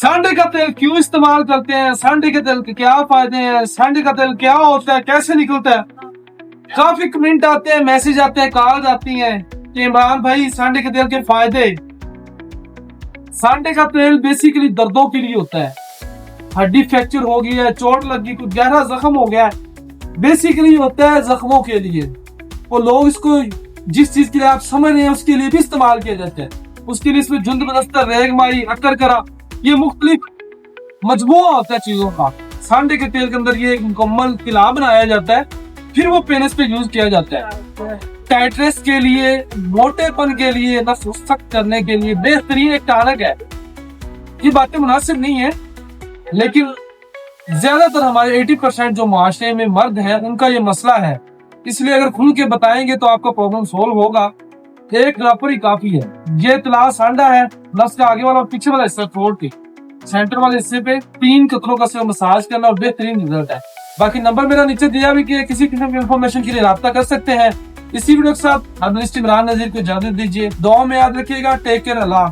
सांडे का तेल क्यों इस्तेमाल करते हैं, सांडे के तेल के क्या फायदे हैं, सांडे का तेल क्या होता है, कैसे निकलता है। काफी कमेंट आते हैं, मैसेज आते हैं, कॉल आती हैं कि इमरान भाई सांडे के तेल के फायदे। सांडे का तेल बेसिकली दर्दों के लिए होता है। हड्डी फ्रैक्चर हो गई है, चोट लगी, कुछ गहरा जख्म हो गया है, बेसिकली होता है जख्मों के लिए। और लोग इसको जिस चीज के लिए आप समझ रहे हैं उसके लिए भी इस्तेमाल किया जाता है। उसके लिए इसमें झुंड बदस्तर, रेगमाई, अक्कर करा, ये मुख्तलिफ मजमुआ होता है चीजों का। सांडे के तेल के अंदर ये एक मुकम्मल किला बनाया जाता है, फिर वो पेनिस पे यूज किया जाता है। टाइट्रेस के लिए, मोटेपन के लिए, नस सख्त करने के लिए बेहतरीन एक टारक है। ये बातें मुनासिब नहीं है, लेकिन ज्यादातर हमारे 80% जो माशरे में मर्द हैं उनका ये मसला है। इसलिए अगर खुल के बताएंगे तो आपका प्रॉब्लम सोल्व होगा। एक ड्रॉपर ही काफी है। ये तला सांडा है, नस का आगे वाला और पीछे वाला हिस्सा छोड़ के सेंटर वाले हिस्से पे 3 कतरों का सिर्फ मसाज करना और बेहतरीन रिजल्ट है। बाकी नंबर मेरा नीचे दिया भी कि किसी किस्म की इंफॉर्मेशन के लिए राब्ता कर सकते हैं। इसी वीडियो के साथ इमरान नजीर को इजाजत दीजिए। दुआ में याद रखिएगा। टेक केयर, अल्लाह।